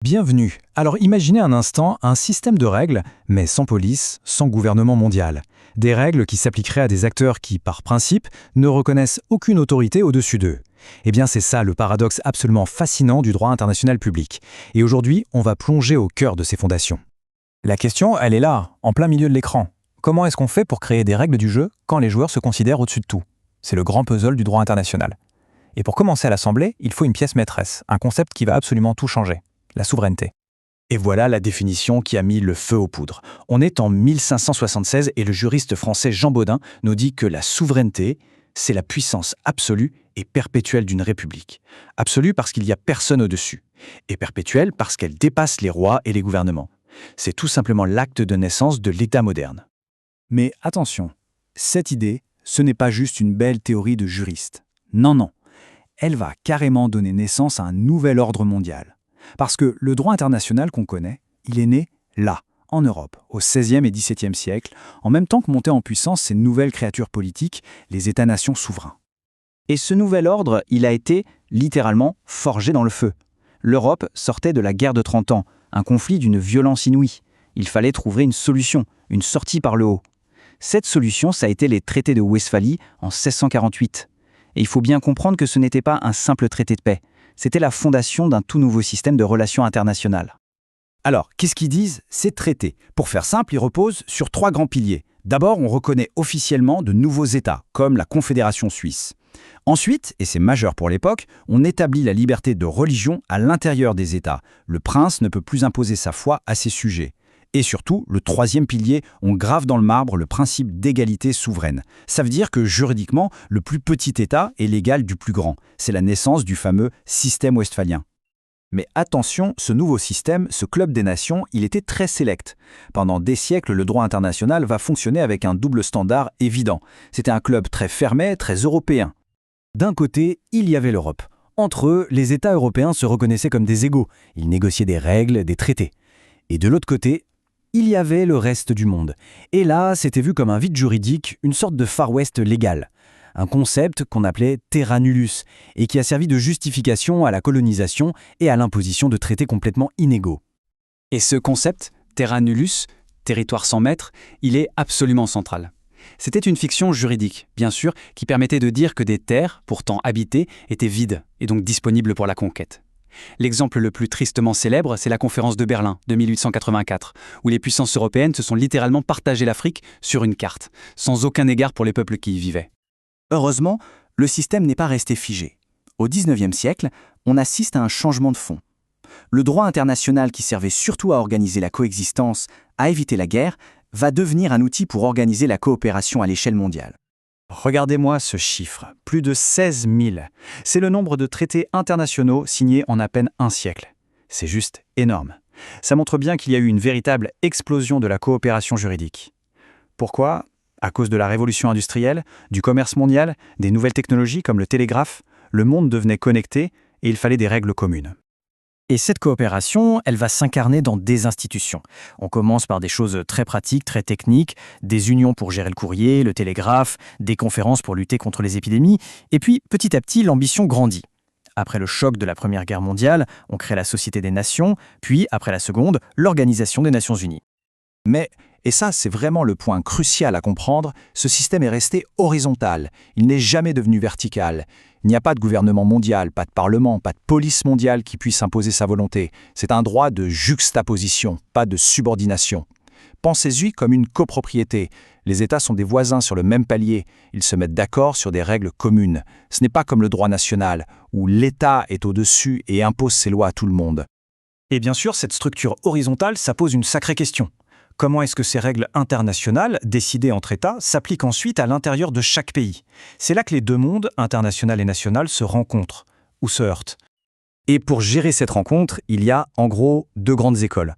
Bienvenue. Alors imaginez un instant un système de règles, mais sans police, sans gouvernement mondial. Des règles qui s'appliqueraient à des acteurs qui, par principe, ne reconnaissent aucune autorité au-dessus d'eux. Eh bien c'est ça le paradoxe absolument fascinant du droit international public. Et aujourd'hui, on va plonger au cœur de ces fondations. La question, elle est là, en plein milieu de l'écran. Comment est-ce qu'on fait pour créer des règles du jeu quand les joueurs se considèrent au-dessus de tout? C'est le grand puzzle du droit international. Et pour commencer à l'assembler, il faut une pièce maîtresse, un concept qui va absolument tout changer. La souveraineté. Et voilà la définition qui a mis le feu aux poudres. On est en 1576 et le juriste français Jean Bodin nous dit que la souveraineté, c'est la puissance absolue et perpétuelle d'une république. Absolue parce qu'il n'y a personne au-dessus, et perpétuelle parce qu'elle dépasse les rois et les gouvernements. C'est tout simplement l'acte de naissance de l'État moderne. Mais attention, cette idée, ce n'est pas juste une belle théorie de juriste. Non. Elle va carrément donner naissance à un nouvel ordre mondial. Parce que le droit international qu'on connaît, il est né là, en Europe, au XVIe et XVIIe siècle, en même temps que montaient en puissance ces nouvelles créatures politiques, les États-nations souverains. Et ce nouvel ordre, il a été littéralement forgé dans le feu. L'Europe sortait de la guerre de 30 ans, un conflit d'une violence inouïe. Il fallait trouver une solution, une sortie par le haut. Cette solution, ça a été les traités de Westphalie en 1648. Et il faut bien comprendre que ce n'était pas un simple traité de paix. C'était la fondation d'un tout nouveau système de relations internationales. Alors, qu'est-ce qu'ils disent, ces traités? Pour faire simple, ils reposent sur 3 grands piliers. D'abord, on reconnaît officiellement de nouveaux États, comme la Confédération suisse. Ensuite, et c'est majeur pour l'époque, on établit la liberté de religion à l'intérieur des États. Le prince ne peut plus imposer sa foi à ses sujets. Et surtout, le 3e pilier, on grave dans le marbre le principe d'égalité souveraine. Ça veut dire que juridiquement, le plus petit État est l'égal du plus grand. C'est la naissance du fameux système westphalien. Mais attention, ce nouveau système, ce club des nations, il était très sélect. Pendant des siècles, le droit international va fonctionner avec un double standard évident. C'était un club très fermé, très européen. D'un côté, il y avait l'Europe. Entre eux, les États européens se reconnaissaient comme des égaux. Ils négociaient des règles, des traités. Et de l'autre côté, il y avait le reste du monde. Et là, c'était vu comme un vide juridique, une sorte de Far West légal. Un concept qu'on appelait terra nullius et qui a servi de justification à la colonisation et à l'imposition de traités complètement inégaux. Et ce concept, terra nullius, territoire sans maître, il est absolument central. C'était une fiction juridique, bien sûr, qui permettait de dire que des terres, pourtant habitées, étaient vides et donc disponibles pour la conquête. L'exemple le plus tristement célèbre, c'est la conférence de Berlin de 1884, où les puissances européennes se sont littéralement partagé l'Afrique sur une carte, sans aucun égard pour les peuples qui y vivaient. Heureusement, le système n'est pas resté figé. Au XIXe siècle, on assiste à un changement de fond. Le droit international qui servait surtout à organiser la coexistence, à éviter la guerre, va devenir un outil pour organiser la coopération à l'échelle mondiale. Regardez-moi ce chiffre, plus de 16 000. C'est le nombre de traités internationaux signés en à peine un siècle. C'est juste énorme. Ça montre bien qu'il y a eu une véritable explosion de la coopération juridique. Pourquoi? À cause de la révolution industrielle, du commerce mondial, des nouvelles technologies comme le télégraphe, le monde devenait connecté et il fallait des règles communes. Et cette coopération, elle va s'incarner dans des institutions. On commence par des choses très pratiques, très techniques, des unions pour gérer le courrier, le télégraphe, des conférences pour lutter contre les épidémies, et puis petit à petit, l'ambition grandit. Après le choc de la Première Guerre mondiale, on crée la Société des Nations, puis, après la Seconde, l'Organisation des Nations Unies. Mais, et ça c'est vraiment le point crucial à comprendre, ce système est resté horizontal, il n'est jamais devenu vertical. Il n'y a pas de gouvernement mondial, pas de parlement, pas de police mondiale qui puisse imposer sa volonté. C'est un droit de juxtaposition, pas de subordination. Pensez-y comme une copropriété. Les États sont des voisins sur le même palier. Ils se mettent d'accord sur des règles communes. Ce n'est pas comme le droit national, où l'État est au-dessus et impose ses lois à tout le monde. Et bien sûr, cette structure horizontale, ça pose une sacrée question. Comment est-ce que ces règles internationales, décidées entre États, s'appliquent ensuite à l'intérieur de chaque pays? C'est là que les deux mondes, international et national, se rencontrent, ou se heurtent. Et pour gérer cette rencontre, il y a, en gros, 2 grandes écoles.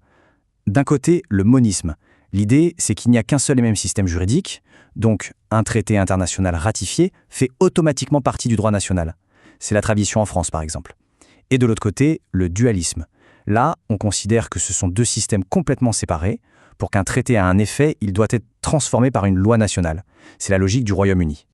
D'un côté, le monisme. L'idée, c'est qu'il n'y a qu'un seul et même système juridique, donc un traité international ratifié fait automatiquement partie du droit national. C'est la tradition en France, par exemple. Et de l'autre côté, le dualisme. Là, on considère que ce sont 2 systèmes complètement séparés. Pour qu'un traité ait un effet, il doit être transformé par une loi nationale. C'est la logique du Royaume-Uni.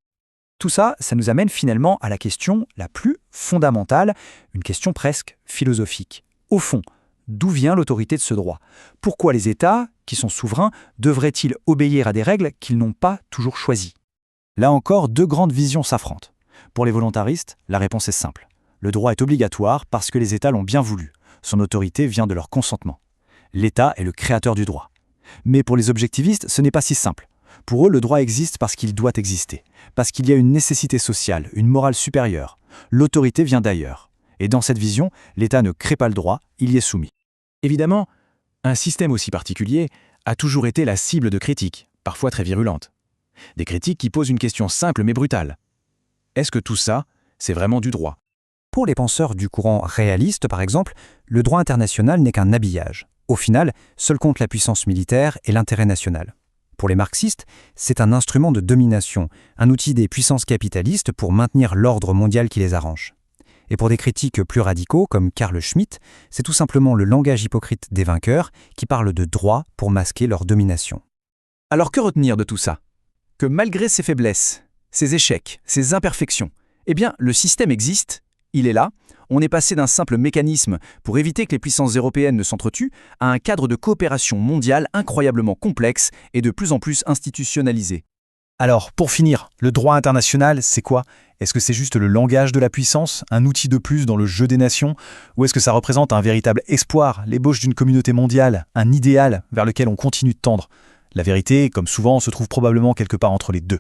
Tout ça, ça nous amène finalement à la question la plus fondamentale, une question presque philosophique. Au fond, D'où vient l'autorité de ce droit? Pourquoi les États, qui sont souverains, devraient-ils obéir à des règles qu'ils n'ont pas toujours choisies? Là encore, deux grandes visions s'affrontent. Pour les volontaristes, la réponse est simple. Le droit est obligatoire parce que les États l'ont bien voulu. Son autorité vient de leur consentement. L'État est le créateur du droit. Mais pour les objectivistes, ce n'est pas si simple. Pour eux, le droit existe parce qu'il doit exister, parce qu'il y a une nécessité sociale, une morale supérieure. L'autorité vient d'ailleurs. Et dans cette vision, l'État ne crée pas le droit, il y est soumis. Évidemment, un système aussi particulier a toujours été la cible de critiques, parfois très virulentes. Des critiques qui posent une question simple mais brutale. Est-ce que tout ça, c'est vraiment du droit? Pour les penseurs du courant réaliste, par exemple, le droit international n'est qu'un habillage. Au final, seul compte la puissance militaire et l'intérêt national. Pour les marxistes, c'est un instrument de domination, un outil des puissances capitalistes pour maintenir l'ordre mondial qui les arrange. Et pour des critiques plus radicaux, comme Carl Schmitt, c'est tout simplement le langage hypocrite des vainqueurs qui parle de droit pour masquer leur domination. Alors que retenir de tout ça? Que malgré ses faiblesses, ses échecs, ses imperfections, eh bien, le système existe, il est là. On est passé d'un simple mécanisme pour éviter que les puissances européennes ne s'entretuent à un cadre de coopération mondiale incroyablement complexe et de plus en plus institutionnalisé. Alors, pour finir, le droit international, c'est quoi? Est-ce que c'est juste le langage de la puissance, un outil de plus dans le jeu des nations? Ou est-ce que ça représente un véritable espoir, l'ébauche d'une communauté mondiale, un idéal vers lequel on continue de tendre? La vérité, comme souvent, se trouve probablement quelque part entre les deux.